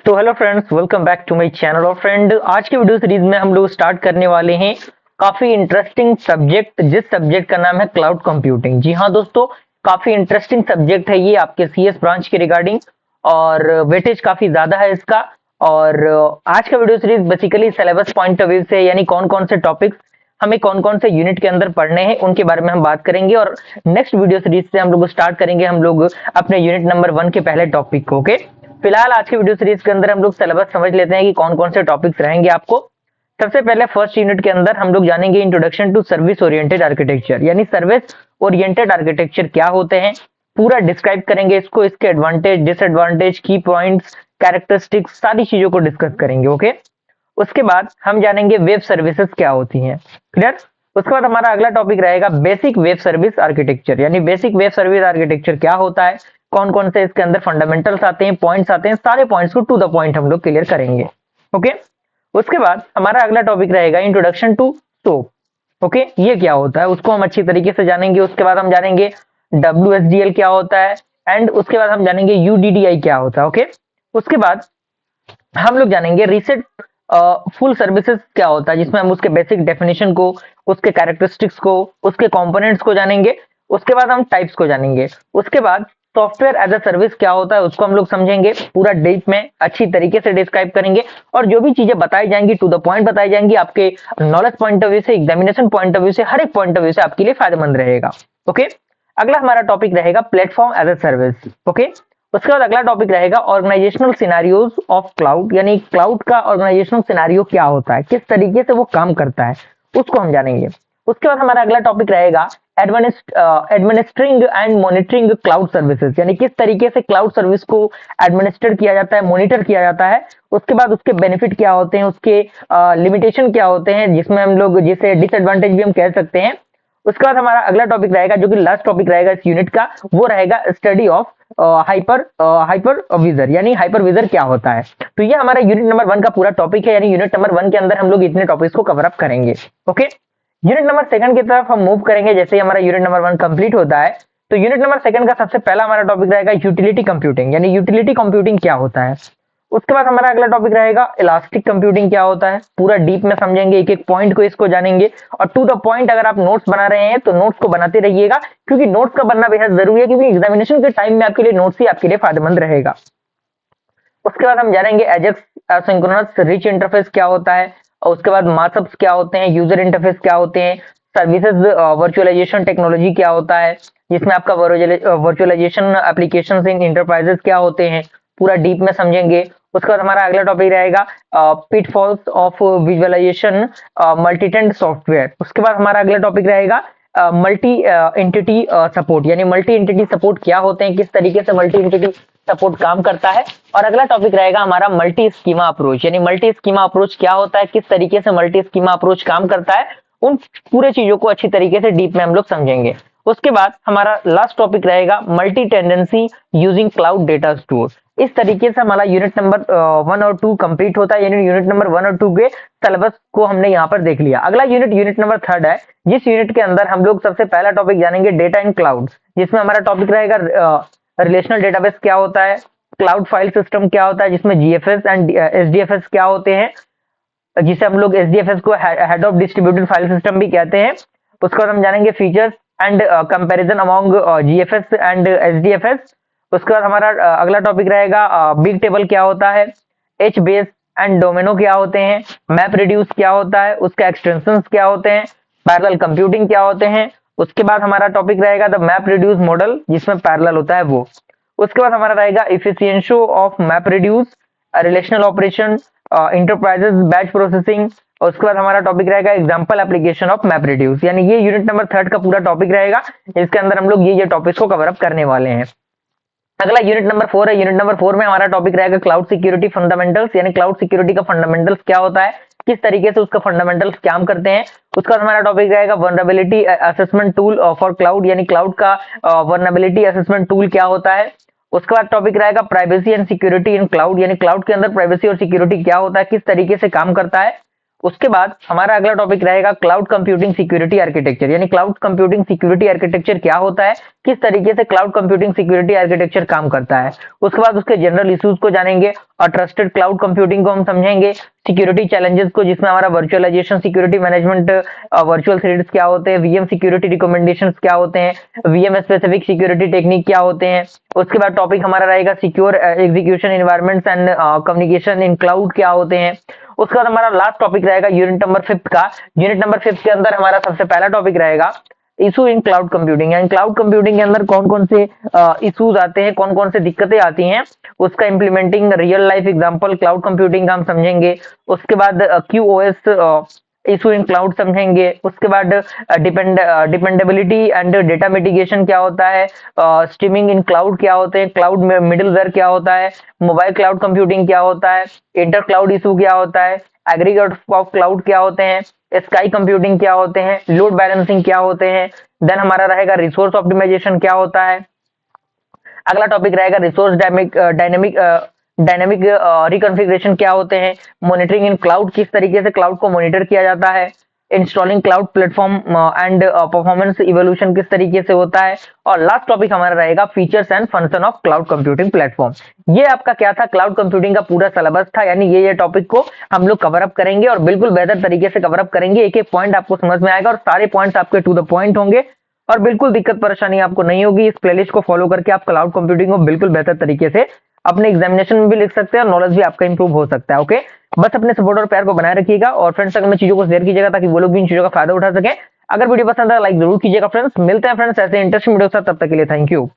तो hello friends, welcome back to my channel. और friend, आज के वीडियो सीरीज में हम लोग स्टार्ट करने वाले हैं काफी इंटरेस्टिंग सब्जेक्ट, जिस सब्जेक्ट का नाम है क्लाउड कंप्यूटिंग। जी हाँ दोस्तों, काफी इंटरेस्टिंग सब्जेक्ट है ये आपके सीएस ब्रांच के रिगार्डिंग, और वेटेज काफी ज्यादा है इसका। और आज का video series basically syllabus point of view से, यानी कौन कौन से टॉपिक्स हमें कौन कौन से यूनिट के अंदर पढ़ने हैं उनके बारे में हम बात करेंगे। और नेक्स्ट वीडियो सीरीज से हम लोग स्टार्ट करेंगे हम लोग अपने यूनिट नंबर 1 के पहले टॉपिक को। ओके, फिलहाल आज की वीडियो सीरीज के अंदर हम लोग सिलेबस समझ लेते हैं कि कौन कौन से टॉपिक्स रहेंगे आपको। सबसे पहले फर्स्ट यूनिट के अंदर हम लोग जानेंगे introduction to service oriented architecture, यानी सर्विस ओरिएंटेड आर्किटेक्चर क्या होते हैं, पूरा डिस्क्राइब करेंगे इसको, इसके advantage, disadvantage, key points, characteristics, सारी चीजों को डिस्कस करेंगे। ओके, उसके बाद हम जानेंगे वेब सर्विसेज क्या होती हैं। क्लियर? उसके बाद हमारा अगला टॉपिक रहेगा बेसिक वेब सर्विस आर्किटेक्चर, यानी बेसिक वेब सर्विस आर्किटेक्चर क्या होता है, कौन कौन से इसके अंदर फंडामेंटल्स आते हैं, पॉइंट्स आते हैं, सारे पॉइंट्स को टू द पॉइंट हम लोग क्लियर करेंगे। ओके, उसके बाद हमारा अगला टॉपिक रहेगा इंट्रोडक्शन टू सोप। ओके, ये क्या होता है उसको हम अच्छी तरीके से जानेंगे। उसके बाद हम जानेंगे WSDL क्या होता है, एंड उसके बाद हम जानेंगे UDDI क्या होता है। ओके, उसके बाद हम लोग जानेंगे रीसेट फुल सर्विसेज क्या होता है, जिसमें हम उसके बेसिक डेफिनेशन को, उसके कैरेक्टरिस्टिक्स को, उसके कंपोनेंट्स को जानेंगे। उसके बाद हम टाइप्स को जानेंगे। उसके बाद सॉफ्टवेयर एज अ सर्विस क्या होता है उसको हम लोग समझेंगे, पूरा डीप में अच्छी तरीके से डिस्क्राइब करेंगे। और जो भी चीजें बताई जाएंगी टू द पॉइंट बताई जाएंगी, आपके नॉलेज पॉइंट ऑफ व्यू से, एग्जामिनेशन पॉइंट ऑफ व्यू से, हर एक पॉइंट ऑफ व्यू से आपके लिए फायदेमंद रहेगा। ओके, अगला हमारा टॉपिक रहेगा platform as a service. Okay, उसके बाद अगला टॉपिक रहेगा ऑर्गेनाइजेशनल सिनेरियोज ऑफ क्लाउड, यानी क्लाउड का ऑर्गेनाइजेशनल सिनेरियो क्या होता है, किस तरीके से वो काम करता है, उसको हम जानेंगे। उसके बाद हमारा अगला टॉपिक रहेगा administering and monitoring cloud services, यानी किस तरीके से क्लाउड सर्विस को एडमिनिस्टर किया जाता है, मॉनिटर किया जाता है। उसके बाद उसके बेनिफिट क्या होते हैं, उसके लिमिटेशन क्या होते हैं, जिसमें हम लोग जिसे डिसएडवांटेज भी हम कह सकते हैं। उसके बाद हमारा अगला टॉपिक रहेगा, जो कि लास्ट टॉपिक रहेगा इस यूनिट का, वो रहेगा स्टडी ऑफ हाइपर विजर, यानी हाइपर विजर क्या होता है। तो ये हमारा यूनिट नंबर 1 का पूरा टॉपिक है, यानी यूनिट नंबर 1 के अंदर हम लोग इतने टॉपिक्स को कवर अप करेंगे। ओके, यूनिट नंबर 2 की तरफ हम मूव करेंगे जैसे ही हमारा यूनिट नंबर 1 कंप्लीट होता है। तो यूनिट नंबर 2 का सबसे पहला हमारा टॉपिक रहेगा यूटिलिटी कंप्यूटिंग, यानी यूटिलिटी कंप्यूटिंग क्या होता है। उसके बाद हमारा अगला टॉपिक रहेगा इलास्टिक कंप्यूटिंग क्या होता है, पूरा डीप में समझेंगे, एक एक पॉइंट को इसको जानेंगे। और टू द पॉइंट अगर आप नोट्स बना रहे हैं तो नोट्स को बनाते रहिएगा, क्योंकि नोट्स का बनना बेहद जरूरी है, क्योंकि एग्जामिनेशन के टाइम में आपके लिए नोट्स ही आपके लिए फायदेमंद रहेगा। उसके बाद हम जानेंगे एजेक्स एसिंक्रोनस रिच इंटरफेस क्या होता है, और उसके बाद मार्कअप्स क्या होते हैं, यूजर इंटरफेस क्या होते हैं, सर्विसेज वर्चुअलाइजेशन टेक्नोलॉजी क्या होता है, जिसमें आपका वर्चुअलाइजेशन एप्लीकेशंस इन इंटरप्राइजेस क्या होते हैं, पूरा डीप में समझेंगे। उसके बाद हमारा अगला टॉपिक रहेगा pitfalls of visualisation multi tenant software. उसके बाद हमारा अगला टॉपिक रहेगा मल्टी एंटिटी सपोर्ट, यानी मल्टी एंटिटी सपोर्ट क्या होते हैं, किस तरीके से मल्टी एंटिटी सपोर्ट काम करता है। और अगला टॉपिक रहेगा हमारा मल्टी स्कीमा अप्रोच, यानी मल्टी स्कीमा अप्रोच क्या होता है, किस तरीके से मल्टी स्कीमा अप्रोच काम करता है, उन पूरे चीजों को अच्छी तरीके से डीप में हम लोग समझेंगे। उसके बाद हमारा लास्ट टॉपिक रहेगा multi tendency using cloud data store. इस तरीके से हमारा यूनिट नंबर 1 और 2 कंप्लीट होता है, यानी यूनिट नंबर 1 और 2 के सिलेबस को हमने यहाँ पर देख लिया। अगला यूनिट नंबर 3 है, जिस यूनिट के अंदर हम लोग सबसे पहला टॉपिक जानेंगे डेटा इन क्लाउड, जिसमें हमारा टॉपिक रहेगा रिलेशनल डेटाबेस क्या होता है, क्लाउड फाइल सिस्टम क्या होता है, जिसमें GFS एंड SDFS क्या होते हैं, जिसे हम लोग SDFS को head of distributed file system भी कहते हैं। उसके बाद हम जानेंगे features and comparison among GFS and SDFS। उसके बाद हमारा अगला टॉपिक रहेगा बिग टेबल क्या होता है, HBase एंड डोमेनो क्या होते हैं, मैप रिड्यूस क्या होता है, उसके एक्सटेंशंस क्या होते हैं, पैरेलल कंप्यूटिंग क्या होते हैं। उसके बाद हमारा टॉपिक रहेगा द मैप रिड्यूस मॉडल, जिसमें पैरेलल होता है वो। उसके बाद हमारा रहेगा efficiency of map reduce, relational operation, enterprises batch processing. और उसके बाद हमारा टॉपिक रहेगा example application of map reduce, यानी ये यूनिट नंबर 3 का पूरा टॉपिक रहेगा, इसके अंदर हम लोग ये टॉपिक्स को कवर अप करने वाले हैं। अगला यूनिट नंबर 4 है, यूनिट नंबर 4 में हमारा टॉपिक रहेगा क्लाउड सिक्योरिटी फंडामेंटल्स, यानी क्लाउड सिक्योरिटी का फंडामेंटल्स क्या होता है, किस तरीके से उसका फंडामेंटल्स काम करते हैं। उसका हमारा टॉपिक रहेगा vulnerability assessment tool for cloud, यानी क्लाउड का वल्नरेबिलिटी असेसमेंट टूल क्या होता है। उसके बाद टॉपिक रहेगा privacy and security in cloud, यानी क्लाउड के अंदर प्राइवेसी और सिक्योरिटी क्या होता है, किस तरीके से काम करता है। उसके बाद हमारा अगला टॉपिक रहेगा क्लाउड कंप्यूटिंग सिक्योरिटी आर्किटेक्चर, यानी क्लाउड कंप्यूटिंग सिक्योरिटी आर्किटेक्चर क्या होता है, किस तरीके से क्लाउड कंप्यूटिंग सिक्योरिटी आर्किटेक्चर काम करता है। उसके बाद उसके जनरल इश्यूज को जानेंगे और ट्रस्टेड क्लाउड कंप्यूटिंग को हम समझेंगे, सिक्योरिटी चैलेंजेस को जिसमें हमारा virtualisation security management, virtual threads क्या होते हैं, वीएम सिक्योरिटी रिकमेंडेशंस क्या होते हैं, वीएम स्पेसिफिक सिक्योरिटी टेक्निक क्या होते हैं। उसके बाद टॉपिक हमारा रहेगा secure execution environments and communication in cloud क्या होते हैं। उसके बाद हमारा लास्ट टॉपिक रहेगा यूनिट नंबर 5 का। यूनिट नंबर 5 के अंदर हमारा सबसे पहला टॉपिक रहेगा इशू इन क्लाउड कंप्यूटिंग, यानी क्लाउड कंप्यूटिंग के अंदर कौन कौन से इश्यूज आते हैं, कौन कौन से दिक्कतें आती हैं, उसका implementing real life example cloud computing का हम समझेंगे। उसके बाद क्यूओएस इशू इन क्लाउड समझेंगे। उसके बाद डिपेंडेबिलिटी एंड डेटा मिटिगेशन क्या होता है, स्ट्रीमिंग इन क्लाउड क्या होते हैं, क्लाउड मिडिलवेयर क्या होता है, मोबाइल क्लाउड कंप्यूटिंग क्या होता है, इंटर क्लाउड इशू क्या होता है, एग्रीगेट ऑफ क्लाउड क्या होते हैं, स्काई कंप्यूटिंग क्या होते हैं, लोड बैलेंसिंग क्या होते हैं। देन हमारा रहेगा रिसोर्स ऑप्टिमाइजेशन क्या होता है। अगला टॉपिक रहेगा रिसोर्स डायनेमिक रिकॉन्फ़िगरेशन क्या होते हैं, मॉनिटरिंग इन क्लाउड किस तरीके से क्लाउड को मॉनिटर किया जाता है, installing cloud platform and performance evolution किस तरीके से होता है। और लास्ट टॉपिक हमारा रहेगा features and function of cloud computing platform. ये आपका क्या था, क्लाउड कंप्यूटिंग का पूरा सिलेबस था, यानी ये टॉपिक को हम लोग कवर अप करेंगे और बिल्कुल बेहतर तरीके से कवर अप करेंगे। एक एक पॉइंट आपको समझ में आएगा और सारे पॉइंट्स आपके टू द पॉइंट होंगे और बिल्कुल दिक्कत परेशानी आपको नहीं होगी। इस प्लेलिस्ट को फॉलो करके आप क्लाउड कंप्यूटिंग को बिल्कुल बेहतर तरीके से अपने एग्जामिनेशन में भी लिख सकते हैं और नॉलेज भी आपका इंप्रूव हो सकता है। ओके, बस अपने सपोर्ट और प्यार को बनाए रखिएगा और फ्रेंड्स अगर मैं चीजों को शेयर कीजिएगा ताकि वो लोग भी इन चीजों का फायदा उठा सके। अगर वीडियो पसंद है लाइक जरूर कीजिएगा फ्रेंड्स। मिलते हैं फ्रेंड्स ऐसे इंटरेस्टिंग वीडियो के साथ, तब तक के लिए थैंक यू।